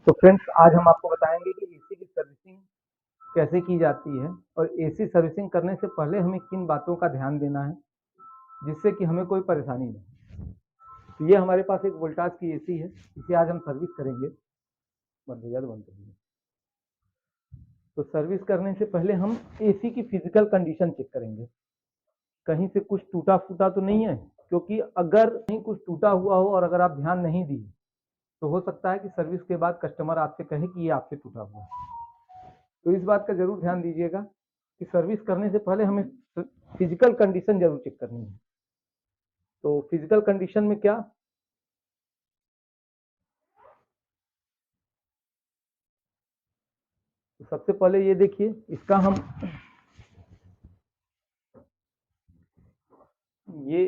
तो फ्रेंड्स आज हम आपको बताएंगे कि एसी की सर्विसिंग कैसे की जाती है और एसी सर्विसिंग करने से पहले हमें किन बातों का ध्यान देना है जिससे कि हमें कोई परेशानी नहीं। तो ये हमारे पास एक वोल्टास की एसी है, इसे आज हम सर्विस करेंगे। बंद हो जाए तो बंद कर दीजिए। तो सर्विस करने से पहले हम एसी की फिजिकल कंडीशन चेक करेंगे, कहीं से कुछ टूटा फूटा तो नहीं है, क्योंकि अगर कहीं कुछ टूटा हुआ हो और अगर आप ध्यान नहीं दिए तो हो सकता है कि सर्विस के बाद कस्टमर आपसे कहे कि ये आपसे टूटा हुआ है। तो इस बात का जरूर ध्यान दीजिएगा कि सर्विस करने से पहले हमें फिजिकल कंडीशन जरूर चेक करनी है। तो फिजिकल कंडीशन में क्या, तो सबसे पहले ये देखिए, इसका हम ये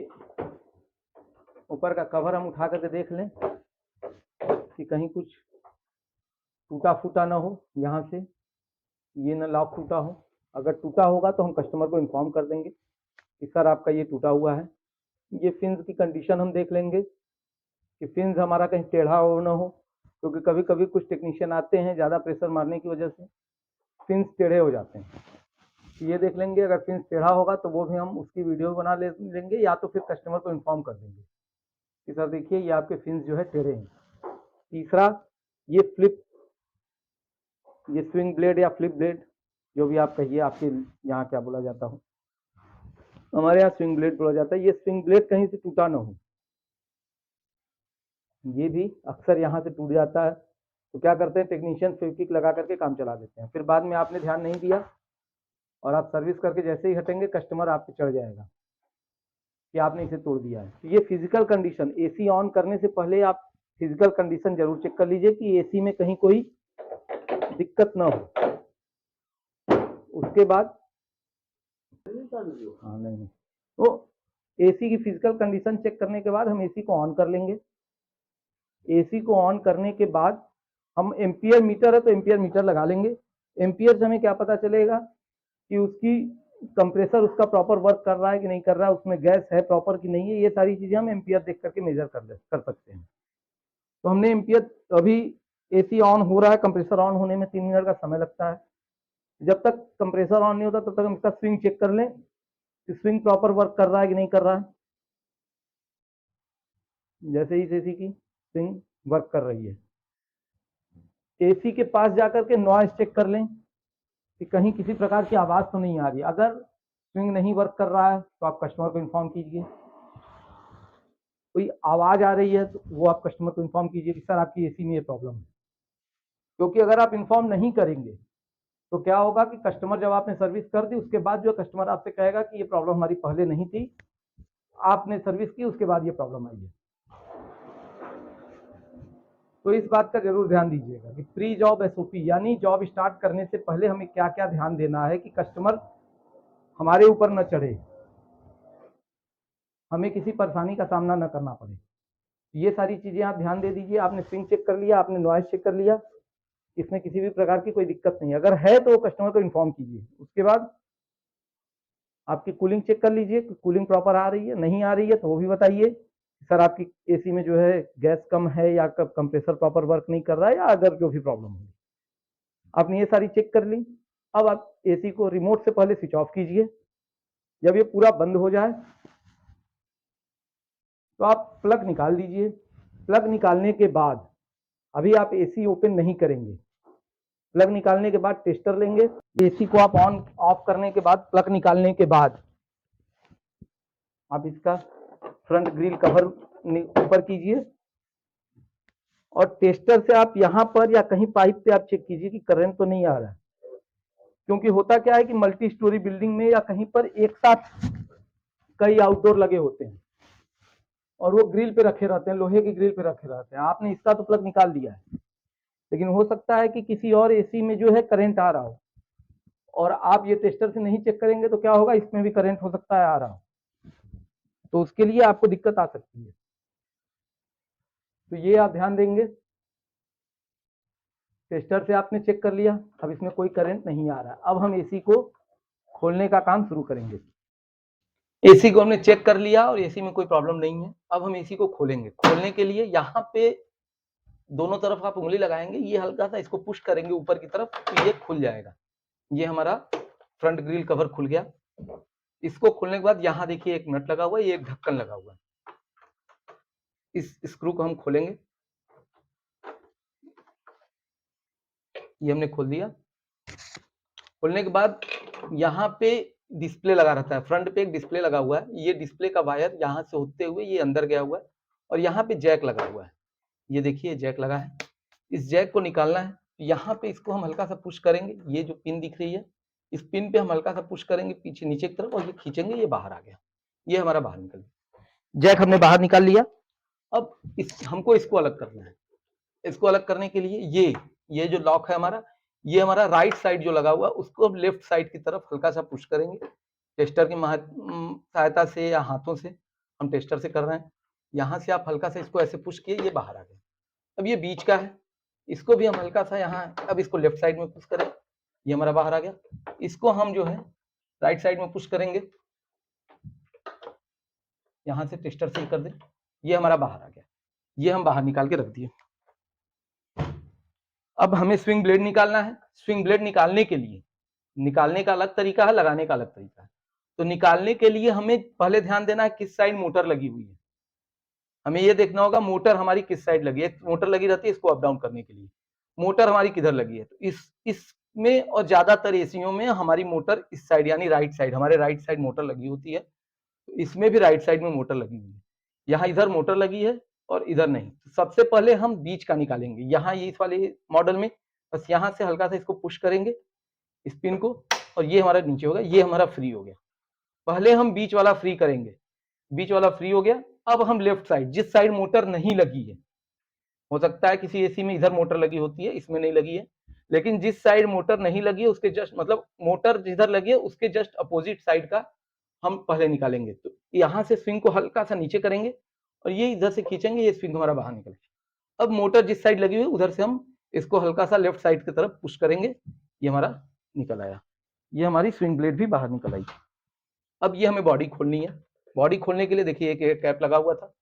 ऊपर का कवर हम उठा करके देख लें कि कहीं कुछ टूटा फूटा ना हो, यहाँ से ये ना लॉक टूटा हो। अगर टूटा होगा तो हम कस्टमर को इन्फॉर्म कर देंगे कि सर आपका ये टूटा हुआ है। ये फिन्स की कंडीशन हम देख लेंगे कि फिन्स हमारा कहीं टेढ़ा हो ना हो, क्योंकि कभी कभी कुछ टेक्नीशियन आते हैं ज़्यादा प्रेशर मारने की वजह से फिन्स टेढ़े हो जाते हैं। तो ये देख लेंगे, अगर फिन्स टेढ़ा होगा तो वो भी हम उसकी वीडियो बना लेंगे या तो फिर कस्टमर को इन्फॉर्म कर देंगे कि सर देखिए ये आपके फिन्स जो है टेढ़े हैं। तीसरा, ये फ्लिप, ये स्विंग ब्लेड या फ्लिप ब्लेड जो भी आप कहिए, आपके यहाँ क्या बोला जाता हो, हमारे यहाँ स्विंग ब्लेड बोला जाता है। ये स्विंग ब्लेड कहीं से टूटा ना हो, ये भी अक्सर यहाँ से टूट जाता है। तो क्या करते हैं, टेक्नीशियन फेविक्विक लगा करके काम चला देते हैं, फिर बाद में आपने ध्यान नहीं दिया और आप सर्विस करके जैसे ही हटेंगे कस्टमर आप पे चढ़ जाएगा कि आपने इसे तोड़ दिया है। तो ये फिजिकल कंडीशन, एसी ऑन करने से पहले आप फिजिकल कंडीशन जरूर चेक कर लीजिए कि एसी में कहीं कोई दिक्कत ना हो। उसके बाद हाँ नहीं, तो एसी की फिजिकल कंडीशन चेक करने के बाद हम एसी को ऑन कर लेंगे। एसी को ऑन करने के बाद हम एम्पियर मीटर है तो एम्पियर मीटर लगा लेंगे। एम्पियर से हमें क्या पता चलेगा कि उसकी कंप्रेसर उसका प्रॉपर वर्क कर रहा है कि नहीं कर रहा है, उसमें गैस है प्रॉपर कि नहीं है। ये सारी चीजें हम एम्पियर देख करके मेजर कर सकते हैं। तो हमने एम्पियर, अभी एसी ऑन हो रहा है, कंप्रेसर ऑन होने में 3 मिनट का समय लगता है। जब तक कंप्रेसर ऑन नहीं होता तब तक हम इसका स्विंग चेक कर लें कि स्विंग प्रॉपर वर्क कर रहा है कि नहीं कर रहा है। जैसे ही एसी की स्विंग वर्क कर रही है, एसी के पास जाकर के नॉइज चेक कर लें कि कहीं किसी प्रकार की आवाज तो नहीं आ रही। अगर स्विंग नहीं वर्क कर रहा है तो आप कस्टमर को इन्फॉर्म कीजिए। कोई आवाज आ रही है तो वो आप कस्टमर को इन्फॉर्म कीजिए कि सर आपकी एसी में ये प्रॉब्लम है। क्योंकि अगर आप इन्फॉर्म नहीं करेंगे तो क्या होगा कि कस्टमर जब आपने सर्विस कर दी उसके बाद जो कस्टमर आपसे कहेगा कि ये प्रॉब्लम हमारी पहले नहीं थी, आपने सर्विस की उसके बाद ये प्रॉब्लम आई है। तो इस बात का जरूर ध्यान दीजिएगा कि प्री जॉब एसओपी यानी जॉब स्टार्ट करने से पहले हमें क्या क्या ध्यान देना है कि कस्टमर हमारे ऊपर न चढ़े, हमें किसी परेशानी का सामना न करना पड़े। ये सारी चीजें आप ध्यान दे दीजिए। आपने स्विंग चेक कर लिया, आपने नॉइज चेक कर लिया, इसमें किसी भी प्रकार की कोई दिक्कत नहीं है। अगर है तो कस्टमर को इन्फॉर्म कीजिए। उसके बाद आपकी कूलिंग चेक कर लीजिए कि कूलिंग प्रॉपर आ रही है, नहीं आ रही है तो वो भी बताइए सर आपकी एसी में जो है गैस कम है या कंप्रेसर प्रॉपर वर्क नहीं कर रहा है या अगर जो भी प्रॉब्लम है। आपने ये सारी चेक कर ली। अब आप एसी को रिमोट से पहले स्विच ऑफ कीजिए। जब ये पूरा बंद हो जाए तो आप प्लग निकाल दीजिए। प्लग निकालने के बाद अभी आप एसी ओपन नहीं करेंगे। प्लग निकालने के बाद टेस्टर लेंगे। एसी को आप ऑन ऑफ करने के बाद, प्लग निकालने के बाद आप इसका फ्रंट ग्रिल कवर ऊपर कीजिए और टेस्टर से आप यहां पर या कहीं पाइप पे आप चेक कीजिए कि करंट तो नहीं आ रहा है। क्योंकि होता क्या है कि मल्टी स्टोरी बिल्डिंग में या कहीं पर एक साथ कई आउटडोर लगे होते हैं और वो ग्रिल पे रखे रहते हैं, लोहे की ग्रिल पे रखे रहते हैं। आपने इसका तो प्लग निकाल दिया है, लेकिन हो सकता है कि किसी और एसी में जो है करंट आ रहा हो और आप ये टेस्टर से नहीं चेक करेंगे तो क्या होगा, इसमें भी करंट हो सकता है आ रहा हो, तो उसके लिए आपको दिक्कत आ सकती है। तो ये आप ध्यान देंगे। टेस्टर से आपने चेक कर लिया, अब इसमें कोई करंट नहीं आ रहा। अब हम एसी को खोलने का काम शुरू करेंगे। एसी को हमने चेक कर लिया और एसी में कोई प्रॉब्लम नहीं है। अब हम एसी को खोलेंगे। खोलने के लिए यहाँ पे दोनों तरफ आप उंगली लगाएंगे, ये हल्का सा इसको पुश करेंगे ऊपर की तरफ तो ये खुल जाएगा। ये हमारा फ्रंट ग्रिल कवर खुल गया। इसको खोलने के बाद यहाँ देखिए एक नट लगा हुआ है, ये एक ढक्कन लगा हुआ है। इस स्क्रू को हम खोलेंगे, ये हमने खोल दिया। खोलने के बाद यहाँ पे डिस्प्ले लगा रहता है, फ्रंट पे एक डिस्प्ले लगा हुआ है। ये डिस्प्ले का वायर यहाँ से होते हुए ये अंदर गया हुआ है और यहाँ पे जैक लगा हुआ है। ये देखिए जैक लगा है, इस जैक को निकालना है। यहाँ पे इसको हम हल्का सा पुश करेंगे, ये जो पिन दिख रही है इस पिन पे हम हल्का सा पुश करेंगे पीछे नीचे की तरफ और ये खींचेंगे, ये बाहर आ गया। ये हमारा बाहर निकल गया, जैक हमने बाहर निकाल लिया। अब हमको इसको अलग करना है। इसको अलग करने के लिए ये जो लॉक है हमारा, ये हमारा राइट साइड जो लगा हुआ है उसको हम लेफ्ट साइड की तरफ हल्का सा पुश करेंगे टेस्टर की सहायता से या हाथों से। हम टेस्टर से कर रहे हैं। यहाँ से आप हल्का सा इसको ऐसे पुश किए, ये बाहर आ गया। अब ये बीच का है, इसको भी हम हल्का सा यहाँ, अब इसको लेफ्ट साइड में पुश करें, ये हमारा बाहर आ गया। इसको हम जो है राइट साइड में पुश करेंगे, यहाँ से टेस्टर से कर दें, ये हमारा बाहर आ गया। ये हम बाहर निकाल के रख दिए। अब हमें स्विंग ब्लेड निकालना है। स्विंग ब्लेड निकालने के लिए, निकालने का अलग तरीका है, लगाने का अलग तरीका है। तो निकालने के लिए हमें पहले ध्यान देना है किस साइड मोटर लगी हुई है। हमें ये देखना होगा मोटर हमारी किस साइड लगी है। मोटर लगी रहती है इसको अप डाउन करने के लिए, मोटर हमारी किधर लगी है। तो इसमें और ज्यादातर एसीओ में हमारी मोटर इस साइड यानी राइट साइड, हमारे राइट साइड मोटर लगी होती है। तो इसमें भी राइट साइड में मोटर लगी हुई है। यहाँ इधर मोटर लगी है और इधर नहीं। तो सबसे पहले हम बीच का निकालेंगे। यहाँ ये इस वाले मॉडल में बस यहाँ से हल्का सा इसको पुश करेंगे इस पिन को और ये हमारा नीचे होगा, ये हमारा फ्री हो गया। पहले हम बीच वाला फ्री करेंगे, बीच वाला फ्री हो गया। अब हम लेफ्ट साइड, जिस साइड मोटर नहीं लगी है, हो सकता है किसी एसी में इधर मोटर लगी होती है, इसमें नहीं लगी है, लेकिन जिस साइड मोटर नहीं लगी है उसके जस्ट मतलब मोटर जिधर लगी है उसके जस्ट अपोजिट साइड का हम पहले निकालेंगे। तो यहाँ से स्विंग को हल्का सा नीचे करेंगे और ये इधर से खींचेंगे, ये स्विंग हमारा बाहर निकल गया। अब मोटर जिस साइड लगी हुई है उधर से हम इसको हल्का सा लेफ्ट साइड की तरफ पुश करेंगे, ये हमारा निकल आया। ये हमारी स्विंग ब्लेड भी बाहर निकल आई। अब ये हमें बॉडी खोलनी है। बॉडी खोलने के लिए देखिए एक कैप लगा हुआ था,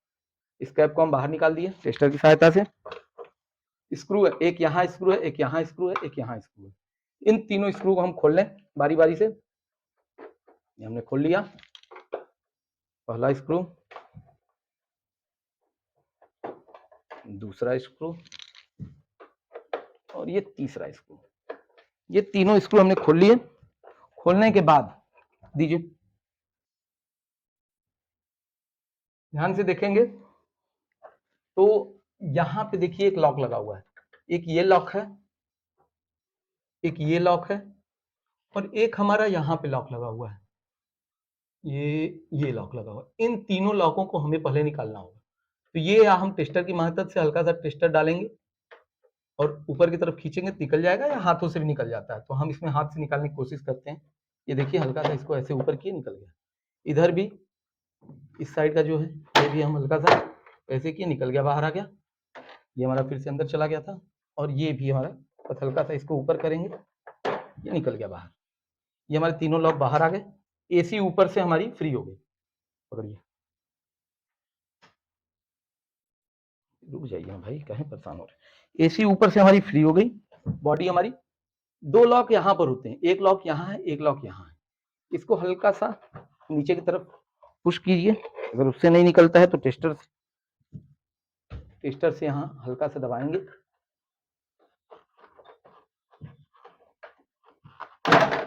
इस कैप को हम बाहर निकाल दिए टेस्टर की सहायता से। स्क्रू है, एक यहाँ स्क्रू है, एक यहाँ स्क्रू है, एक यहाँ स्क्रू है। इन तीनों स्क्रू को हम खोल लें बारी बारी से। ये हमने खोल लिया। पहला स्क्रू, दूसरा स्क्रू और ये तीसरा स्क्रू। ये तीनों स्क्रू हमने खोल लिए। खोलने के बाद दीजिए, ध्यान से देखेंगे तो यहाँ पे देखिए एक लॉक लगा हुआ है। एक ये लॉक है, एक ये लॉक है और एक हमारा यहाँ पे लॉक लगा हुआ है। ये लॉक लगा हुआ है। इन तीनों लॉकों को हमें पहले निकालना होगा। तो ये हम टेस्टर की मदद से हल्का सा टेस्टर डालेंगे और ऊपर की तरफ खींचेंगे तो निकल जाएगा, या हाथों से भी निकल जाता है। तो हम इसमें हाथ से निकालने की कोशिश करते हैं। ये देखिए हल्का सा इसको ऐसे ऊपर किए, निकल गया। इधर भी इस साइड का जो है ये भी हम हल्का सा ऐसे किए, निकल गया, बाहर आ गया। ये हमारा फिर से अंदर चला गया था। और ये भी हमारा बस हल्का सा इसको ऊपर करेंगे, ये निकल गया बाहर। ये हमारे तीनों लॉक बाहर आ गए। एसी ऊपर से हमारी फ्री हो गई। पकड़िए, रुक जाइए भाई, कहीं परेशान हो रहे। एसी ऊपर से हमारी फ्री हो गई। बॉडी हमारी, दो लॉक यहाँ पर होते हैं, एक लॉक यहाँ है, एक लॉक यहाँ है। इसको हल्का सा नीचे की तरफ पुश कीजिए। अगर उससे नहीं निकलता है तो टेस्टर से यहाँ हल्का सा दबाएंगे।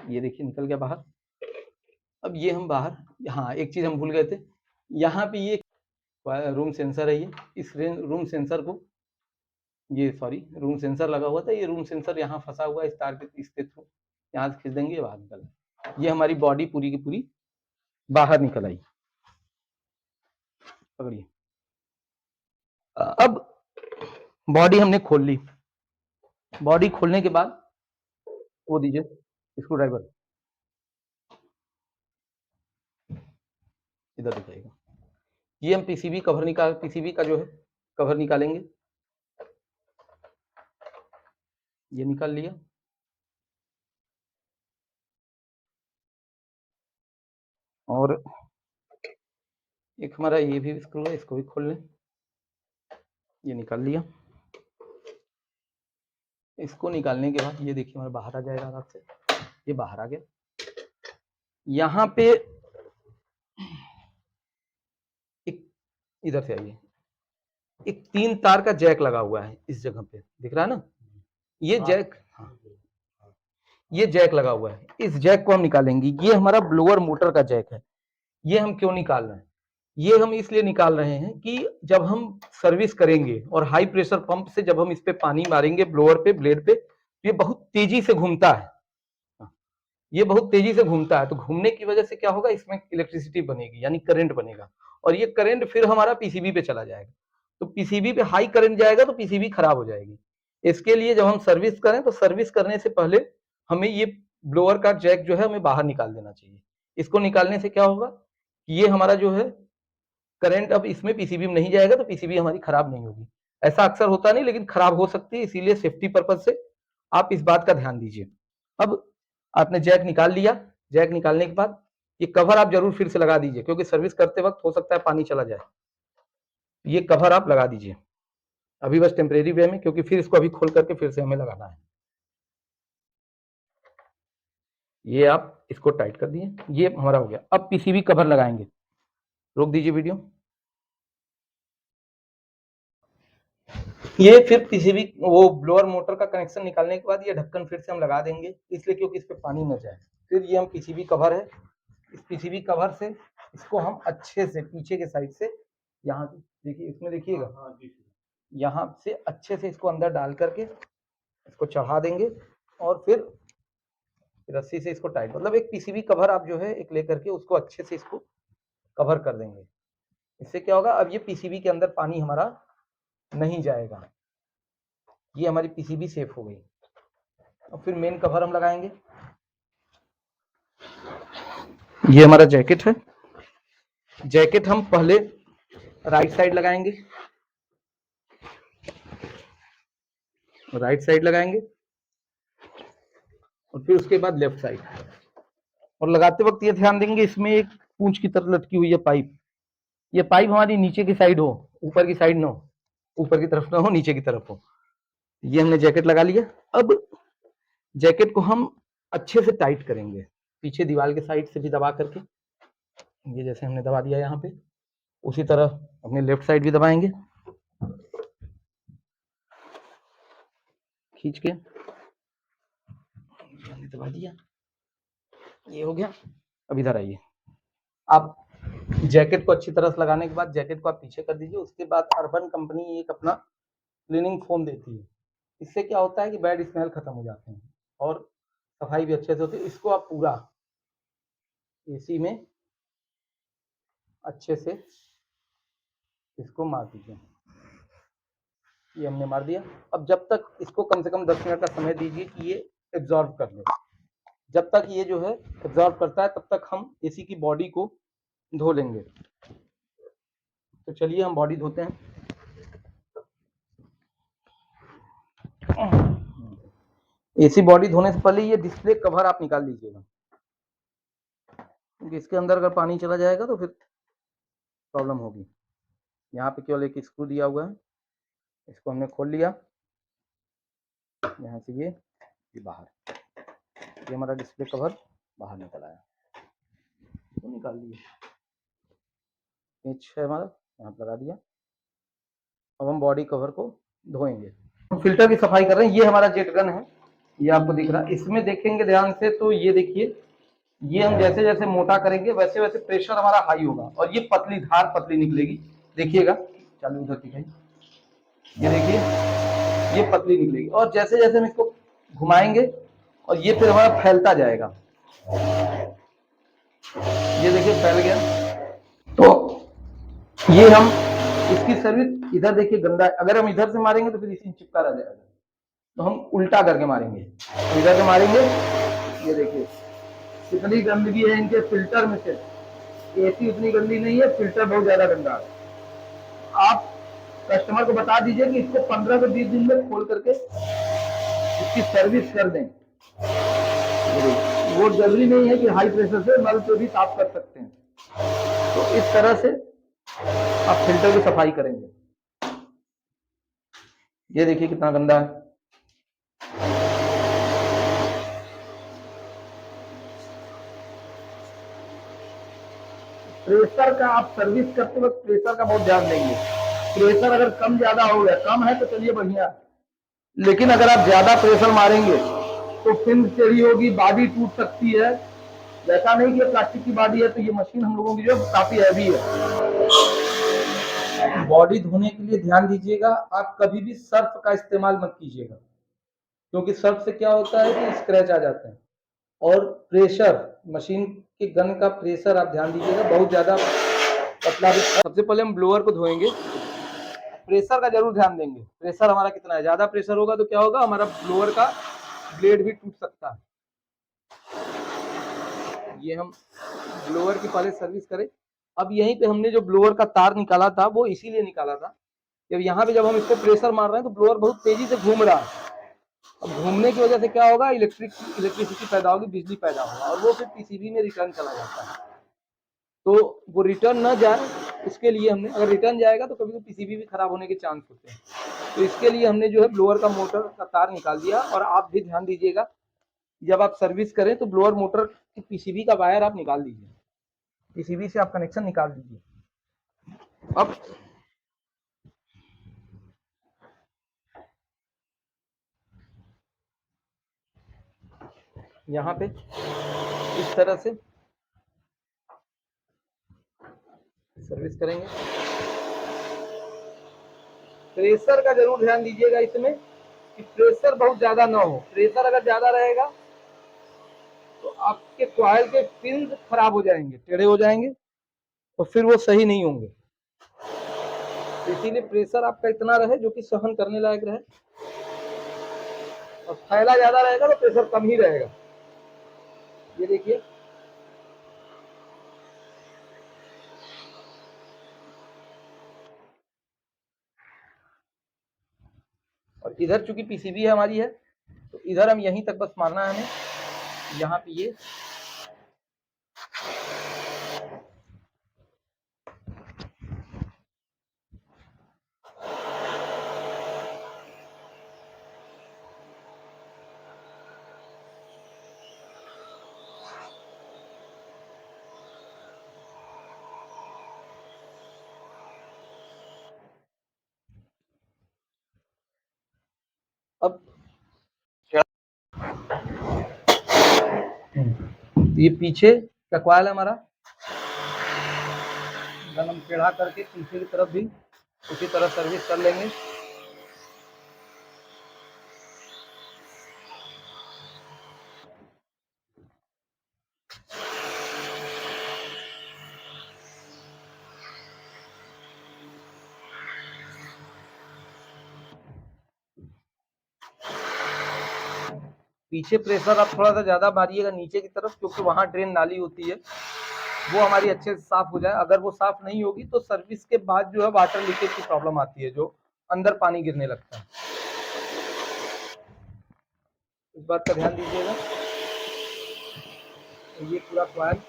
ये देखिए निकल गया बाहर। अब ये हम बाहर, हाँ एक चीज हम भूल गए थे, यहाँ पे ये रूम सेंसर है। ये इस रूम सेंसर को, ये सॉरी रूम सेंसर लगा हुआ था, ये रूम सेंसर यहाँ फंसा हुआ है इस तार के इसके थ्रू। यहाँ से खींच देंगे, बाहर निकल। ये हमारी बॉडी पूरी की पूरी बाहर निकल आई। पकड़िए। अब बॉडी हमने खोल ली। बॉडी खोलने के बाद वो दीजिए स्क्रू ड्राइवर, इधर दिखाएगा। ये हम पीसीबी कवर पीसीबी का जो है कवर निकालेंगे। ये निकाल लिया। और एक हमारा ये भी स्क्रू है, इसको भी खोल लें। ये निकाल लिया। इसको निकालने के बाद ये देखिए हमारा बाहर आ जाएगा आराम से, ये बाहर आ गया। यहाँ पे एक, इधर से आइए, एक 3 तार का जैक लगा हुआ है इस जगह पे, दिख रहा है ना, ये जैक, हाँ, ये जैक लगा हुआ है, इस जैक को हम निकालेंगे। ये हमारा ब्लोअर मोटर का जैक है। ये हम क्यों निकाल रहे हैं? ये हम इसलिए निकाल रहे हैं कि जब हम सर्विस करेंगे और हाई प्रेशर पंप से जब हम इस पे पानी मारेंगे ब्लोअर पे, ब्लेड पे, ये बहुत तेजी से घूमता है, ये बहुत तेजी से घूमता है। तो घूमने की वजह से क्या होगा, इसमें इलेक्ट्रिसिटी बनेगी, यानी करंट बनेगा, और ये करंट फिर हमारा पीसीबी पे चला जाएगा। तो पीसीबी पे हाई करंट जाएगा तो पीसीबी खराब हो जाएगी। इसके लिए जब हम सर्विस करें तो सर्विस करने से पहले हमें ये ब्लोअर का जैक जो है हमें बाहर निकाल देना चाहिए। इसको निकालने से क्या होगा, ये हमारा जो है करंट अब इसमें पीसीबी में नहीं जाएगा, तो पीसीबी हमारी खराब नहीं होगी। ऐसा अक्सर होता नहीं, लेकिन खराब हो सकती है, इसीलिए सेफ्टी पर्पज से आप इस बात का ध्यान दीजिए। अब आपने जैक निकाल लिया, जैक निकालने के बाद ये कवर आप जरूर फिर से लगा दीजिए, क्योंकि सर्विस करते वक्त हो सकता है पानी चला जाए। ये कवर आप लगा दीजिए अभी बस टेम्परेरी वे में, क्योंकि फिर इसको अभी खोल करके फिर से हमें लगाना है। ये आप इसको टाइट कर दिए, ये हमारा हो गया। अब पीसीबी कवर लगाएंगे, रोक दीजिए वीडियो। ये फिर पीसीबी वो ब्लोअर मोटर का कनेक्शन निकालने के बाद ये ढक्कन फिर से हम लगा देंगे, इसलिए क्योंकि इस पे पानी न जाए। फिर ये हम पीसीबी कवर है, इस पीसीबी कवर से इसको हम अच्छे से पीछे के साइड से, यहाँ देखिए, इसमें देखिएगा, यहाँ से अच्छे से इसको अंदर डाल करके इसको चढ़ा देंगे, और फिर रस्सी से इसको टाइट, मतलब एक पीसीबी कवर आप जो है एक लेकर के उसको अच्छे से इसको कवर कर देंगे। इससे क्या होगा, अब ये पीसीबी के अंदर पानी हमारा नहीं जाएगा, ये हमारी पीसीबी सेफ हो गई। और फिर मेन कवर हम लगाएंगे। ये हमारा जैकेट है, जैकेट हम पहले राइट साइड लगाएंगे, राइट साइड लगाएंगे, और फिर उसके बाद लेफ्ट साइड। और लगाते वक्त ये ध्यान देंगे, इसमें एक पूंछ की तरह लटकी हुई है पाइप, ये पाइप हमारी नीचे की साइड हो, ऊपर की साइड ना हो, ऊपर की तरफ ना हो, नीचे की तरफ हो। ये हमने जैकेट लगा लिया। अब जैकेट को हम अच्छे से टाइट करेंगे, पीछे दीवार के साइड से भी दबा करके, ये जैसे हमने दबा दिया यहाँ पे, उसी तरह अपने लेफ्ट साइड भी दबाएंगे, खींच के दबा दिया, ये हो गया। अब इधर आइए, आप जैकेट को अच्छी तरह से लगाने के बाद जैकेट को आप पीछे कर दीजिए। उसके बाद अर्बन कंपनी एक अपना क्लीनिंग फोम देती है, इससे क्या होता है कि बैड स्मेल खत्म हो जाते हैं और सफाई भी अच्छे से होती है। इसको आप पूरा एसी में अच्छे से इसको मार दीजिए, ये हमने मार दिया। अब जब तक इसको कम से कम 10 मिनट का समय दीजिए कि ये एब्जॉर्ब कर ले। जब तक ये जो है एब्जॉर्ब करता है तब तक हम एसी की बॉडी को धो लेंगे। तो चलिए हम बॉडी धोते हैं। एसी बॉडी धोने से पहले ये डिस्प्ले कवर आप निकाल लीजिएगा, क्योंकि इसके अंदर अगर पानी चला जाएगा तो फिर प्रॉब्लम होगी। यहाँ पे केवल एक स्क्रू दिया हुआ है, इसको हमने खोल लिया, यहाँ से ये बाहर, ये हमारा डिस्प्ले कवर बाहर निकल आया, तो निकाल दिए। पेच है हमारा, यहाँ पर लगा दिया। अब हम बॉडी कवर को धोएंगे। हम फिल्टर की सफाई कर रहे हैं। ये हमारा जेट गन है, ये आपको दिख रहा है। इसमें देखेंगे ध्यान से तो ये देखिए, ये हम जैसे जैसे मोटा करेंगे वैसे वैसे प्रेशर हमारा हाई होगा और ये पतली धार पतली निकलेगी। देखिएगा, चालू उधर दिखाई, ये देखिए ये पतली निकलेगी, और जैसे जैसे हम इसको घुमाएंगे और ये फिर हमारा फैलता जाएगा। ये देखिए फैल गया। तो ये हम इसकी सर्विस, इधर देखिए गंदा, अगर हम इधर से मारेंगे तो फिर इसी चिपका रह जाएगा, तो हम उल्टा करके मारेंगे। इधर से मारेंगे, ये देखिए कितनी गंदगी है इनके फिल्टर में से। एसी उतनी गंदी नहीं है, फिल्टर बहुत ज्यादा गंदा है। आप कस्टमर को बता दीजिए कि इसको 15 से 20 दिन में खोल करके इसकी सर्विस कर दें। वो जरूरी नहीं है कि हाई प्रेशर से नल से भी साफ कर सकते हैं। तो इस तरह से आप फिल्टर की सफाई करेंगे। ये देखिए कितना गंदा है। प्रेशर का आप सर्विस करते वक्त प्रेशर का बहुत ध्यान देंगे। प्रेशर अगर कम ज्यादा हो गया, कम है तो चलिए बढ़िया, लेकिन अगर आप ज्यादा प्रेशर मारेंगे तो फिल्म टेढ़ी होगी, बॉडी टूट सकती है। ऐसा नहीं कि प्लास्टिक की बॉडी है, तो ये मशीन हम लोगों की जो है काफी हैवी है। बॉडी धोने के लिए ध्यान दीजिएगा, आप कभी भी सर्फ का इस्तेमाल मत कीजिएगा, क्योंकि सर्फ से क्या होता है कि स्क्रैच आ जाते हैं। और प्रेशर, मशीन के गन का प्रेशर आप ध्यान दीजिएगा, बहुत ज्यादा पतला भी। सबसे पहले हम ब्लोअर को धोएंगे, प्रेशर का जरूर ध्यान देंगे, प्रेशर हमारा कितना है। ज्यादा प्रेशर होगा तो क्या होगा, हमारा ब्लोअर का ब्लेड भी टूट सकता है। ये हम ब्लोअर की पहले सर्विस करें। अब यहीं पे हमने जो ब्लोअर का तार निकाला था वो इसीलिए निकाला था, जब यहाँ पे जब हम इसको प्रेशर मार रहे हैं तो ब्लोअर बहुत तेजी से घूम रहा है। अब घूमने की वजह से क्या होगा, इलेक्ट्रिसिटी पैदा होगी, बिजली पैदा होगा, और वो फिर पीसीबी में रिटर्न चला जाता है। तो वो रिटर्न ना जाए, इसके लिए हमने, अगर रिटर्न जाएगा तो कभी तो पीसीबी भी खराब होने के चांस होते हैं। तो इसके लिए हमने जो है ब्लोअर का मोटर का तार निकाल दिया। और आप भी ध्यान दीजिएगा, जब आप सर्विस करें तो ब्लोअर मोटर की पीसीबी का वायर आप निकाल दीजिए, पीसीबी से आप कनेक्शन निकाल दीजिए। अब यहाँ पे इस तरह से सर्विस करेंगे। प्रेशर का जरूर ध्यान दीजिएगा इसमें कि प्रेशर बहुत ज्यादा ना हो। प्रेशर अगर ज्यादा रहेगा तो आपके कॉइल के पिन खराब हो जाएंगे, टेढ़े हो जाएंगे, तो फिर वो सही नहीं होंगे। इसीलिए प्रेशर आपका इतना रहे जो कि सहन करने लायक रहे, और फैला ज्यादा रहेगा तो प्रेशर कम ही रहेगा। ये देखिए, और इधर चूंकि पीसीबी हमारी है तो इधर हम यहीं तक बस मारना है हमें। यहाँ पे ये अब ये पीछे का कॉइल है हमारा, गन हम टेढ़ा करके पीछे की तरफ भी उसी तरह सर्विस कर लेंगे। पीछे प्रेशर आप थोड़ा सा ज्यादा मारिएगा नीचे की तरफ, क्योंकि वहां ड्रेन नाली होती है, वो हमारी अच्छे से साफ हो जाए। अगर वो साफ नहीं होगी तो सर्विस के बाद जो है वाटर लीकेज की प्रॉब्लम आती है, जो अंदर पानी गिरने लगता है। इस बात का ध्यान दीजिएगा। ये पूरा कॉइल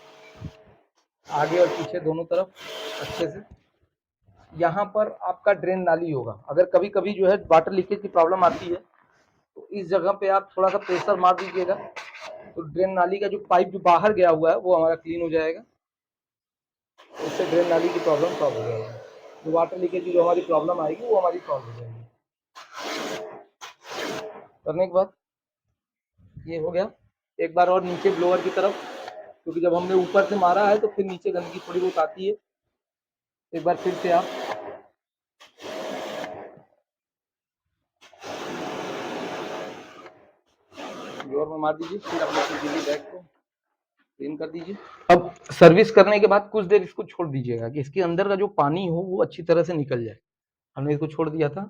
आगे और पीछे दोनों तरफ अच्छे से, यहाँ पर आपका ड्रेन नाली होगा। अगर कभी कभी जो है वाटर लीकेज की प्रॉब्लम आती है तो इस जगह पे आप थोड़ा सा प्रेशर मार दीजिएगा, तो ड्रेन नाली का जो पाइप जो बाहर गया हुआ है वो हमारा क्लीन हो जाएगा। उससे ड्रेन नाली की प्रॉब्लम सॉल्व हो जाएगी। जो वाटर लीकेज की जो हमारी प्रॉब्लम आएगी वो हमारी सॉल्व हो जाएगी। करने के बाद ये हो गया। एक बार और नीचे ब्लोअर की तरफ, क्योंकि जब हमने ऊपर से मारा है तो फिर नीचे गंदगी थोड़ी बहुत आती है। एक बार फिर से आप ब्लोअर में मार दीजिए, फिर अपने पीसीबी बैग को क्लीन कर दीजिए। अब सर्विस करने के बाद कुछ देर इसको छोड़ दीजिएगा कि इसके अंदर का जो पानी हो वो अच्छी तरह से निकल जाए। हमने इसको छोड़ दिया था।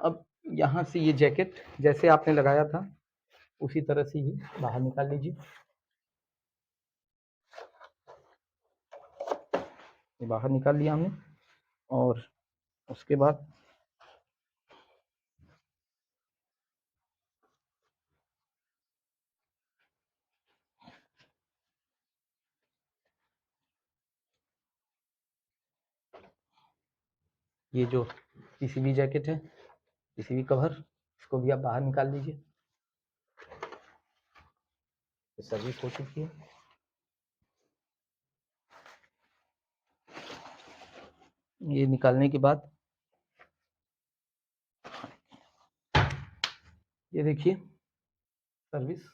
अब यहाँ से ये जैकेट जैसे आपने लगाया था उसी तरह से ही बाहर निकाल लीजिए। ये बाहर निकाल लिया हमने, और उसके बाद ये जो पीसीबी जैकेट है, पीसीबी कवर, इसको भी आप बाहर निकाल लीजिए। सर्विस हो चुकी है। ये निकालने के बाद ये देखिए सर्विस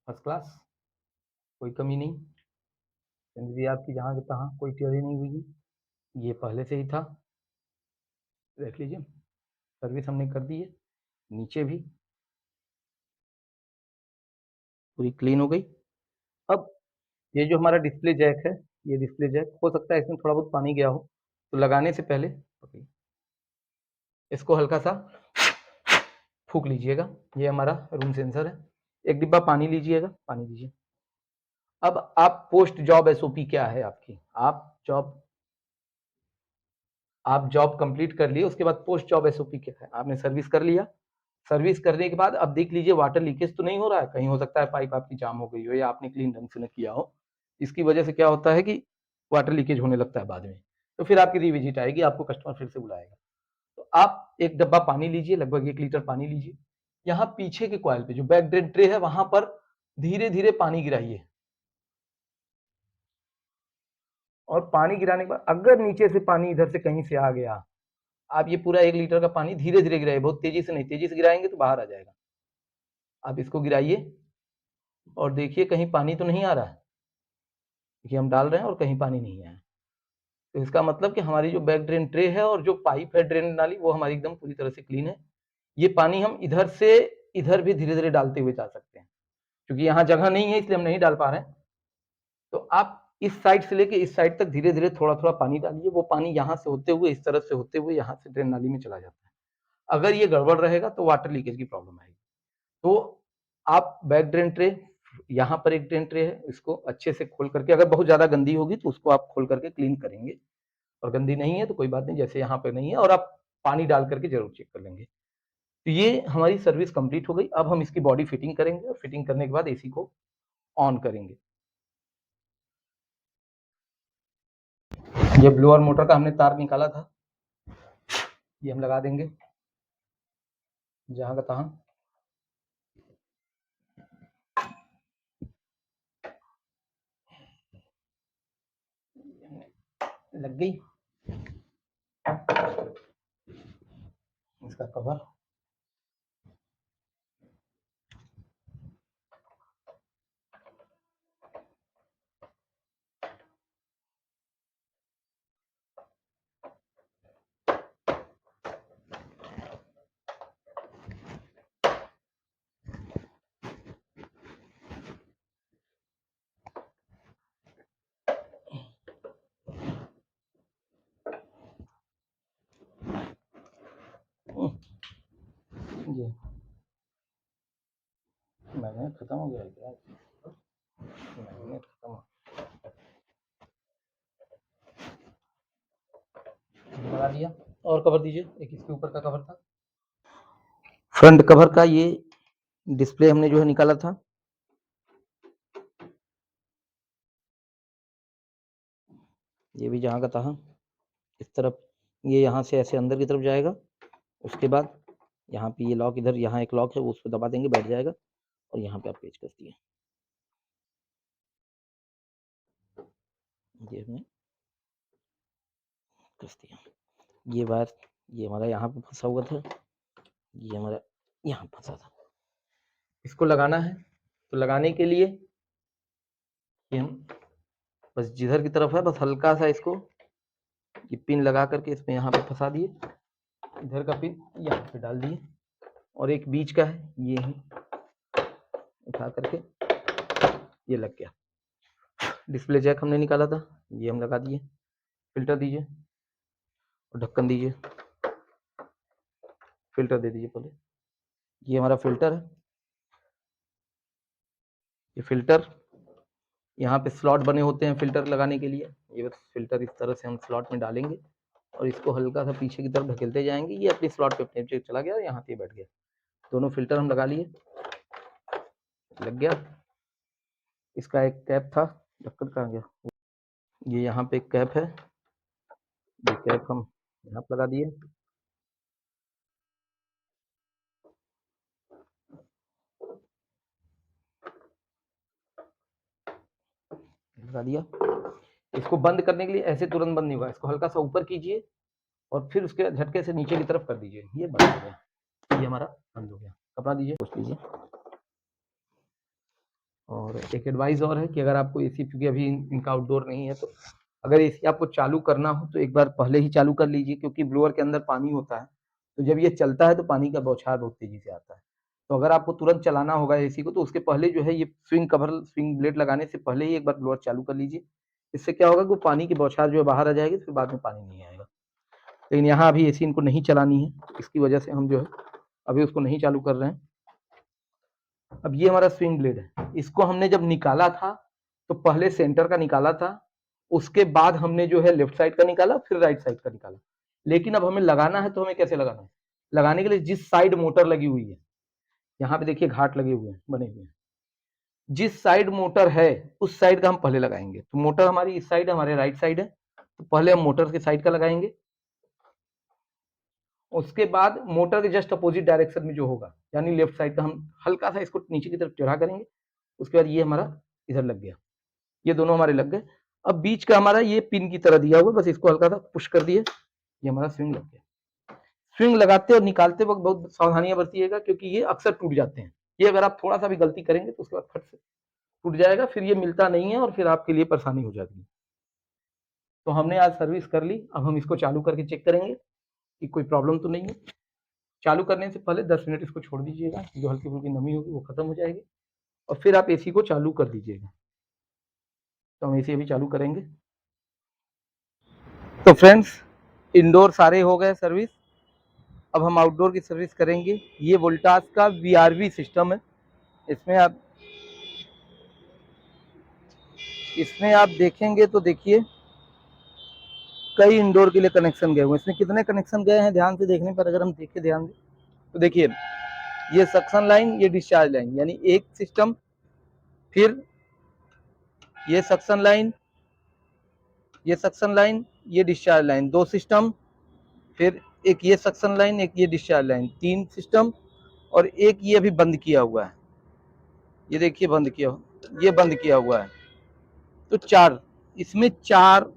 फर्स्ट क्लास, कोई कमी नहीं, भी आपकी जहाँ की तहाँ कोई टेढ़ी नहीं हुई है। ये पहले से ही था, देख लीजिए सर्विस हमने कर दी है, नीचे भी पूरी क्लीन हो गई। अब ये जो हमारा डिस्प्ले जैक है, ये डिस्प्ले जैक हो सकता है इसमें थोड़ा बहुत पानी गया हो, तो लगाने से पहले इसको हल्का सा फूक लीजिएगा। ये हमारा रूम सेंसर है। एक डिब्बा पानी लीजिएगा, पानी लीजिए। अब आप पोस्ट जॉब एसओपी क्या है आपकी, आप जॉब कंप्लीट कर लिए, उसके बाद पोस्ट जॉब एसओपी क्या है, आपने सर्विस कर लिया। सर्विस करने के बाद अब देख लीजिए वाटर लीकेज तो नहीं हो रहा है, कहीं हो सकता है पाइप आपकी जाम हो गई हो या आपने क्लीन ढंग से न किया हो, इसकी वजह से क्या होता है कि वाटर लीकेज होने लगता है बाद में, तो फिर आपकी रिविजिट आएगी, आपको कस्टमर फिर से बुलाएगा। तो आप एक डब्बा पानी लीजिए, लगभग 1 लीटर पानी लीजिए। यहाँ पीछे के कॉइल पे जो बैक ड्रेन ट्रे है वहां पर धीरे धीरे पानी गिराइए, और पानी गिराने के बाद अगर नीचे से पानी इधर से कहीं से आ गया, आप ये पूरा 1 लीटर का पानी धीरे धीरे गिराइए, बहुत तेजी से नहीं, तेजी से गिराएंगे तो बाहर आ जाएगा। आप इसको गिराइए और देखिए कहीं पानी तो नहीं आ रहा है, देखिए हम डाल रहे हैं और कहीं पानी नहीं आया, तो इसका मतलब कि हमारी जो बैक ड्रेन ट्रे है और जो पाइप है ड्रेन नाली वो हमारी एकदम पूरी तरह से क्लीन है। ये पानी हम इधर से इधर भी धीरे धीरे डालते हुए जा सकते हैं, क्योंकि यहाँ जगह नहीं है इसलिए हम नहीं डाल पा रहे हैं। तो आप इस साइड से लेके इस साइड तक धीरे धीरे थोड़ा थोड़ा पानी डालिए, वो पानी यहाँ से होते हुए इस तरफ से होते हुए यहाँ से ड्रेन नाली में चला जाता है। अगर ये गड़बड़ रहेगा तो वाटर लीकेज की प्रॉब्लम आएगी। तो आप बैक ड्रेन ट्रे, यहाँ पर एक ड्रेन ट्रे है, इसको अच्छे से खोल करके, अगर बहुत ज्यादा गंदी होगी तो उसको आप खोल करके क्लीन करेंगे, और गंदी नहीं है तो कोई बात नहीं, जैसे यहाँ पे नहीं है, और आप पानी डाल करके जरूर चेक कर लेंगे। तो ये हमारी सर्विस कंप्लीट हो गई। अब हम इसकी बॉडी फिटिंग करेंगे, और फिटिंग करने के बाद एसी को ऑन करेंगे। ये ब्लोअर मोटर का हमने तार निकाला था, ये हम लगा देंगे जहां का तहां। लग गई इसका कवर। ये मैग्नेट खत्म हो गया है क्या? मैग्नेट खत्म लगा दिया, और कवर दीजिए, एक इसके ऊपर का कवर था, फ्रंट कवर का। ये डिस्प्ले हमने जो है निकाला था, ये भी जहाँ का तहाँ इस तरफ, ये यहाँ से ऐसे अंदर की तरफ जाएगा। उसके बाद यहाँ पे ये लॉक, इधर यहाँ एक लॉक है, वो उस पर दबा देंगे, बैठ जाएगा, और यहाँ पे आप पेच कस दिए, ये हमने कस दिया। ये वायर, ये हमारा यहाँ पे फंसा हुआ था, ये हमारा यहाँ फंसा था, इसको लगाना है। तो लगाने के लिए ये हम बस जिधर की तरफ है बस हल्का सा इसको ये पिन लगा करके इसमें यहाँ पे फंसा दिए, इधर का पिन यहाँ पे डाल दिए, और एक बीच का है ये ही उठा करके ये लग गया। डिस्प्ले जैक हमने निकाला था, ये हम लगा दिए। फिल्टर दीजिए और ढक्कन दीजिए, फिल्टर दे दीजिए पहले। ये हमारा फिल्टर है, ये फिल्टर यहाँ पे स्लॉट बने होते हैं फिल्टर लगाने के लिए, ये बस फिल्टर इस तरह से हम स्लॉट में डालेंगे और इसको हल्का सा पीछे की तरफ ढकेलते जाएंगे, ये अपनी स्लॉट पे अपने चला गया, यहाँ पे बैठ गया। दोनों फिल्टर हम लगा लिए, लग गया। इसका एक कैप था, ढक्कन कहाँ गया, ये यहाँ पे एक कैप है, ये कैप हम यहाँ पे लगा दिए। लगा दिया। इसको बंद करने के लिए ऐसे तुरंत बंद नहीं होगा, इसको हल्का सा ऊपर कीजिए और फिर उसके झटके से नीचे की तरफ कर दीजिए, ये बंद हो गया, ये हमारा बंद हो गया। कपड़ा दीजिए, पोछ लीजिए। और एक एडवाइस और है कि अगर आपको एसी, क्योंकि अभी इनका आउटडोर नहीं है, तो अगर एसी आपको चालू करना हो तो एक बार पहले ही चालू कर लीजिए, क्योंकि ब्लोअर के अंदर पानी होता है, तो जब ये चलता है तो पानी का बौछार बहुत तेजी से आता है। तो अगर आपको तुरंत चलाना होगा एसी को, तो उसके पहले जो है ये स्विंग कवर, स्विंग ब्लेड लगाने से पहले ही एक बार ब्लोअर चालू कर लीजिए। इससे क्या होगा कि पानी की बौछार जो है बाहर आ जाएगी, फिर बाद में पानी नहीं आएगा। लेकिन यहाँ अभी एसी इनको नहीं चलानी है, इसकी वजह से हम जो है अभी उसको नहीं चालू कर रहे हैं। अब ये हमारा स्विंग ब्लेड है, इसको हमने जब निकाला था तो पहले सेंटर का निकाला था, उसके बाद हमने जो है लेफ्ट साइड का निकाला, फिर राइट साइड का निकाला। लेकिन अब हमें लगाना है, तो हमें कैसे लगाना है? लगाने के लिए जिस साइड मोटर लगी हुई है, यहाँ पे देखिए घाट लगे हुए हैं, बने हुए हैं, जिस साइड मोटर है उस साइड का हम पहले लगाएंगे। तो मोटर हमारी इस साइड है, हमारे राइट साइड है, तो पहले हम मोटर के साइड का लगाएंगे। उसके बाद मोटर के जस्ट अपोजिट डायरेक्शन में जो होगा, यानी लेफ्ट साइड का, हम हल्का सा इसको नीचे की तरफ चढ़ा करेंगे। उसके बाद ये हमारा इधर लग गया, ये दोनों हमारे लग गए। अब बीच का हमारा ये पिन की तरह दिया हुआ, बस इसको हल्का सा पुश कर दिए, ये हमारा स्विंग लग गया। स्विंग लगाते और निकालते वक्त बहुत सावधानियां बरतिएगा, क्योंकि ये अक्सर टूट जाते हैं। ये अगर आप थोड़ा सा भी गलती करेंगे तो उसके बाद फट से टूट जाएगा, फिर ये मिलता नहीं है और फिर आपके लिए परेशानी हो जाती है। तो हमने आज सर्विस कर ली, अब हम इसको चालू करके चेक करेंगे कि कोई प्रॉब्लम तो नहीं है। चालू करने से पहले 10 मिनट इसको छोड़ दीजिएगा, जो हल्की फुल्की नमी होगी वो खत्म हो जाएगी, और फिर आप एसी को चालू कर दीजिएगा। तो हम एसी अभी चालू करेंगे। तो फ्रेंड्स, इंडोर सारे हो गए सर्विस, अब हम आउटडोर की सर्विस करेंगे। ये वोल्टास का VRV सिस्टम है। इसमें आप देखेंगे तो देखिए कई इंडोर के लिए कनेक्शन गए हुए हैं। इसमें कितने कनेक्शन गए हैं ध्यान से देखने पर अगर हम देखें ध्यान से, तो देखिए ये सक्शन लाइन, ये डिस्चार्ज लाइन, यानी एक सिस्टम, फिर ये सक्शन लाइन, ये सक्शन लाइन, ये डिस्चार्ज लाइन, 2 सिस्टम, फिर एक ये सक्शन लाइन, एक ये डिस्चार्ज लाइन, 3 सिस्टम, और एक ये अभी बंद किया हुआ है, ये देखिए बंद किया, ये बंद किया हुआ है। तो 4, इसमें 4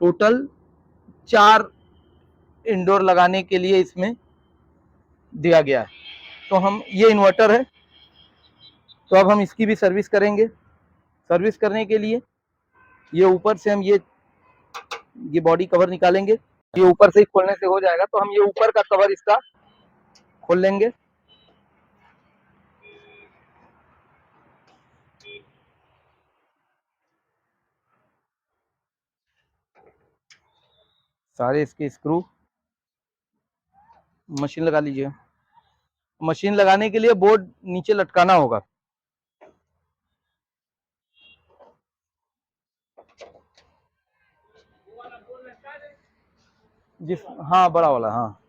टोटल 4 इंडोर लगाने के लिए इसमें दिया गया है। तो हम, ये इन्वर्टर है, तो अब हम इसकी भी सर्विस करेंगे। सर्विस करने के लिए ये ऊपर से हम ये बॉडी कवर निकालेंगे, ये ऊपर से ही खोलने से हो जाएगा। तो हम ये ऊपर का कवर इसका खोल लेंगे। सारे इसके स्क्रू, मशीन लगा लीजिए। मशीन लगाने के लिए बोर्ड नीचे लटकाना होगा। हाँ, बड़ा वाला, हाँ,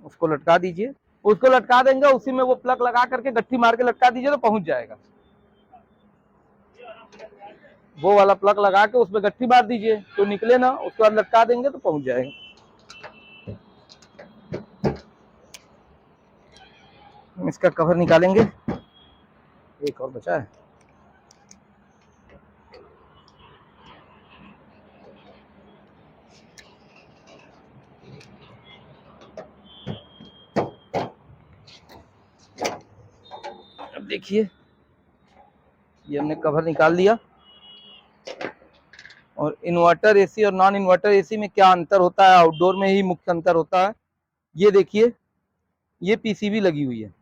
उसको लटका दीजिए। उसको लटका देंगे, उसी में वो प्लग लगा करके गट्ठी मार के लटका दीजिए तो पहुंच जाएगा। वो वाला प्लग लगा के उसमें गट्ठी मार दीजिए तो निकले ना, उसके बाद लटका देंगे तो पहुंच जाएगा। इसका कवर निकालेंगे, एक और बचा है। अब देखिए ये हमने कवर निकाल दिया। और इन्वर्टर एसी और नॉन इन्वर्टर एसी में क्या अंतर होता है, आउटडोर में ही मुख्य अंतर होता है। ये देखिए, ये पीसीबी लगी हुई है,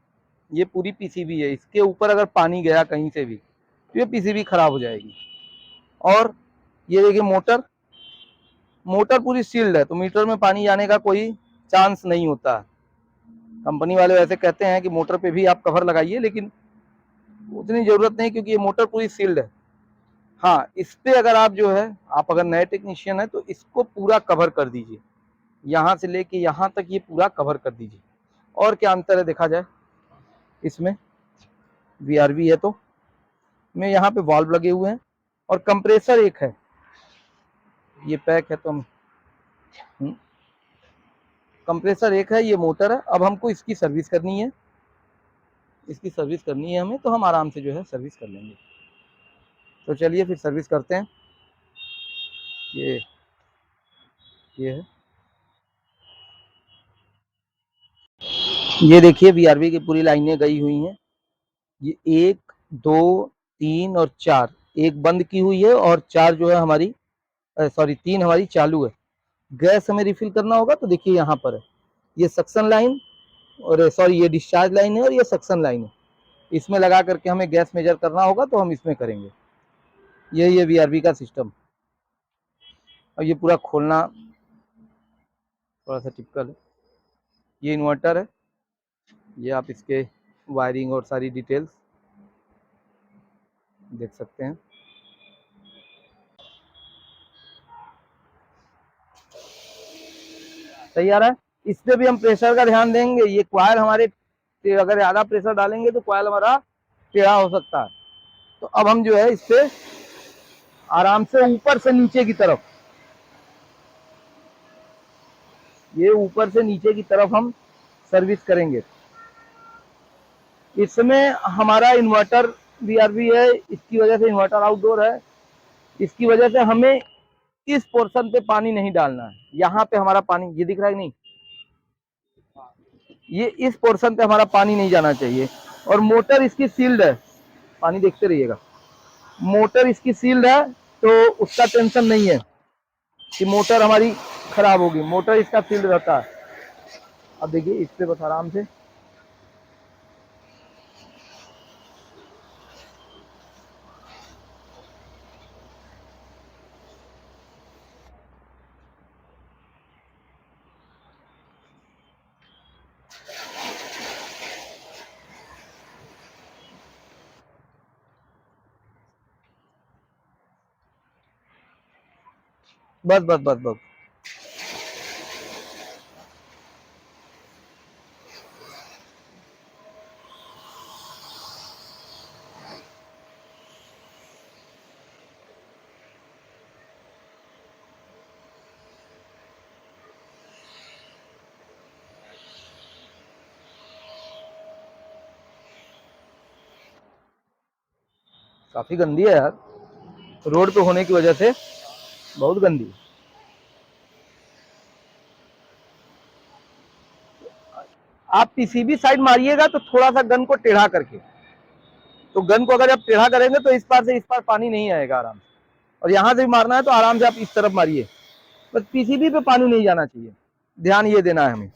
ये पूरी पीसीबी है। इसके ऊपर अगर पानी गया कहीं से भी तो ये पीसीबी खराब हो जाएगी। और ये देखिए मोटर, मोटर पूरी सील्ड है, तो मीटर में पानी जाने का कोई चांस नहीं होता। कंपनी वाले वैसे कहते हैं कि मोटर पे भी आप कवर लगाइए, लेकिन उतनी जरूरत नहीं, क्योंकि ये मोटर पूरी सील्ड है। हाँ, इस पे अगर आप जो है, आप अगर नए टेक्नीशियन है तो इसको पूरा कवर कर दीजिए, यहाँ से लेके यहाँ तक ये पूरा कवर कर दीजिए। और क्या अंतर है देखा जाए, इसमें VRV है तो में यहाँ पे वाल्व लगे हुए हैं, और कंप्रेसर एक है, ये पैक है तो हम कंप्रेसर एक है, ये मोटर है। अब हमको इसकी सर्विस करनी है, इसकी सर्विस करनी है हमें, तो हम आराम से जो है सर्विस कर लेंगे। तो चलिए फिर सर्विस करते हैं। ये है, ये देखिए वीआरवी की पूरी लाइनें गई हुई हैं। ये 1 2 3 और 4, एक बंद की हुई है और 4 जो है हमारी सॉरी 3 हमारी चालू है। गैस हमें रिफिल करना होगा तो देखिए यहाँ पर है, ये सक्शन लाइन और सॉरी ये डिस्चार्ज लाइन है और ये सक्शन लाइन है। इसमें लगा करके हमें गैस मेजर करना होगा तो हम इसमें करेंगे। ये वीआरवी का सिस्टम। और ये पूरा खोलना थोड़ा सा टिपिकल है। ये इन्वर्टर है, ये आप इसके वायरिंग और सारी डिटेल्स देख सकते हैं। सही आ रहा है। इसमें भी हम प्रेशर का ध्यान देंगे। ये क्वायल हमारे अगर ज़्यादा प्रेशर डालेंगे तो क्वायल हमारा टेढ़ा हो सकता है। तो अब हम जो है इस पे आराम से ऊपर से नीचे की तरफ, ये ऊपर से नीचे की तरफ हम सर्विस करेंगे। इसमें हमारा इन्वर्टर वीआरवी है, इसकी वजह से इन्वर्टर आउटडोर है, इसकी वजह से हमें इस पोर्शन पे पानी नहीं डालना है। यहाँ पे हमारा पानी, ये दिख रहा है नहीं, ये इस पोर्शन पे हमारा पानी नहीं जाना चाहिए। और मोटर इसकी सील्ड है, पानी देखते रहिएगा। मोटर इसकी सील्ड है तो उसका टेंशन नहीं है कि मोटर हमारी खराब होगी, मोटर इसका सील्ड रहता है। अब देखिए इस पे बस आराम से, बस बस बस बस। काफी गंदी है यार, रोड पे होने की वजह से बहुत गंदी है। आप पीसीबी साइड मारिएगा तो थोड़ा सा गन को टेढ़ा करके, तो गन को अगर आप टेढ़ा करेंगे तो इस पार से इस पार पानी नहीं आएगा आराम से। और यहाँ से भी मारना है तो आराम से आप इस तरफ मारिए, बस पीसीबी पे पानी नहीं जाना चाहिए, ध्यान ये देना है हमें।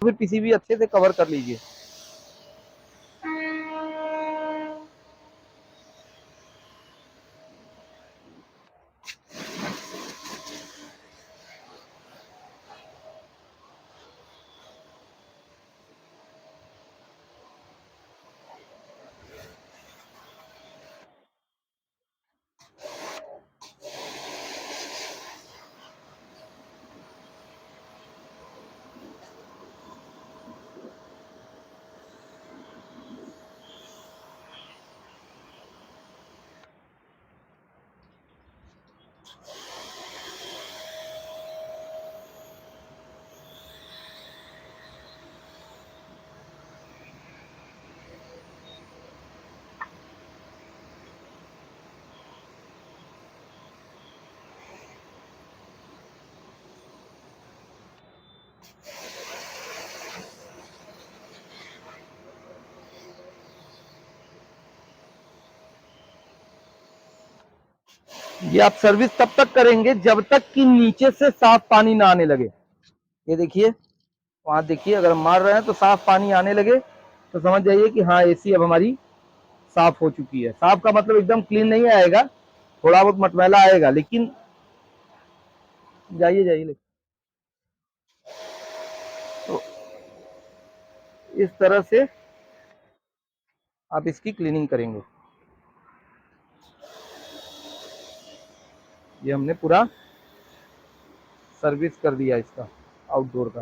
फिर पीसीबी अच्छे से कवर कर लीजिए। ये आप सर्विस तब तक करेंगे जब तक कि नीचे से साफ पानी ना आने लगे। ये देखिए वहां देखिए, अगर हम मार रहे हैं तो साफ पानी आने लगे तो समझ जाइए कि हाँ एसी अब हमारी साफ हो चुकी है। साफ का मतलब एकदम क्लीन नहीं आएगा, थोड़ा बहुत मटमैला आएगा, लेकिन जाइए जाइए। तो इस तरह से आप इसकी क्लीनिंग करेंगे। ये हमने पूरा सर्विस कर दिया इसका आउटडोर का।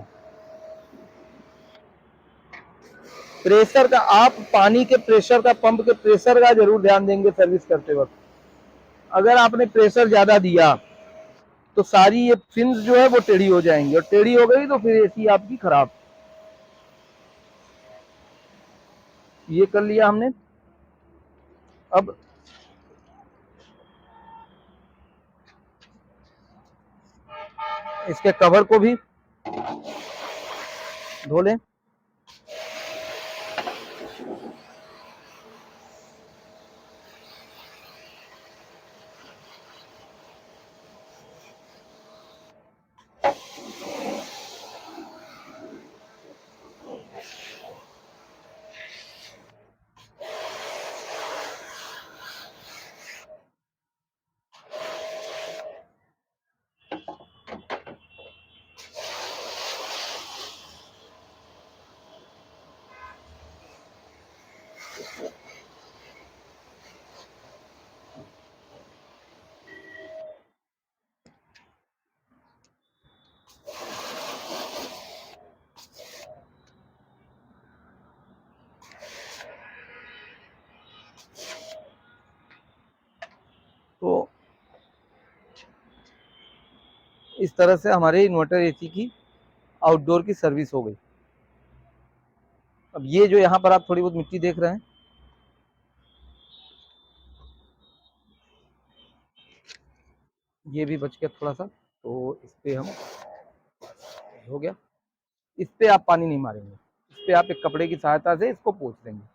प्रेशर का, आप पानी के प्रेशर का, पंप के प्रेशर का जरूर ध्यान देंगे सर्विस करते वक्त। अगर आपने प्रेशर ज्यादा दिया तो सारी ये फिन्स जो है वो टेढ़ी हो जाएंगी, और टेढ़ी हो गई तो फिर एसी आपकी खराब। ये कर लिया हमने। अब इसके कवर को भी धो लें। तो इस तरह से हमारे इन्वर्टर एसी की आउटडोर की सर्विस हो गई। अब ये जो यहाँ पर आप थोड़ी बहुत मिट्टी देख रहे हैं, ये भी बच गया थोड़ा सा, तो इस पे हम हो गया। इस पे आप पानी नहीं मारेंगे, इस पे आप एक कपड़े की सहायता से इसको पोंछ देंगे।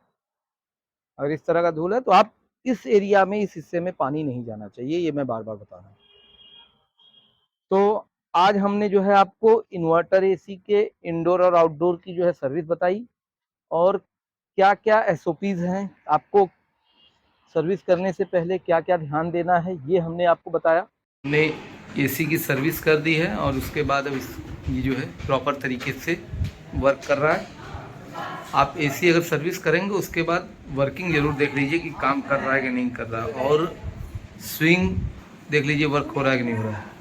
अगर इस तरह का धूल है तो आप इस एरिया में, इस हिस्से में पानी नहीं जाना चाहिए, ये मैं बार बार बता रहा हूँ। तो आज हमने जो है आपको इन्वर्टर एसी के इंडोर और आउटडोर की जो है सर्विस बताई, और क्या क्या एसओपीज हैं, आपको सर्विस करने से पहले क्या क्या ध्यान देना है, ये हमने आपको बताया। हमने एसी की सर्विस कर दी है और उसके बाद अब ये जो है प्रॉपर तरीके से वर्क कर रहा है। आप एसी अगर सर्विस करेंगे उसके बाद वर्किंग ज़रूर देख लीजिए कि काम कर रहा है कि नहीं कर रहा है, और स्विंग देख लीजिए वर्क हो रहा है कि नहीं हो रहा है।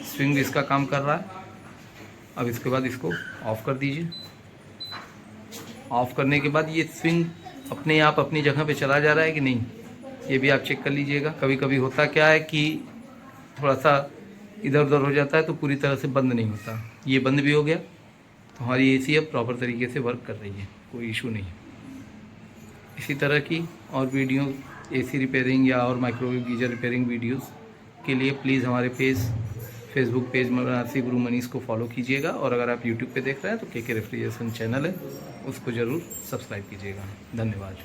स्विंग इसका काम कर रहा है। अब इसके बाद इसको ऑफ़ कर दीजिए। ऑफ़ करने के बाद ये स्विंग अपने आप अपनी जगह पे चला जा रहा है कि नहीं, ये भी आप चेक कर लीजिएगा। कभी कभी होता क्या है कि थोड़ा सा इधर उधर हो जाता है तो पूरी तरह से बंद नहीं होता। ये बंद भी हो गया तो हमारी एसी अब प्रॉपर तरीके से वर्क कर रही है, कोई इशू नहीं। इसी तरह की और वीडियो एसी रिपेयरिंग या और माइक्रोवेव गीजर रिपेयरिंग वीडियोस के लिए प्लीज़ हमारे फेसबुक पेज बनारसी गुरु मनीष को फॉलो कीजिएगा, और अगर आप यूट्यूब पे देख रहे हैं तो के रेफ्रिजरेशन चैनल है, उसको ज़रूर सब्सक्राइब कीजिएगा। धन्यवाद।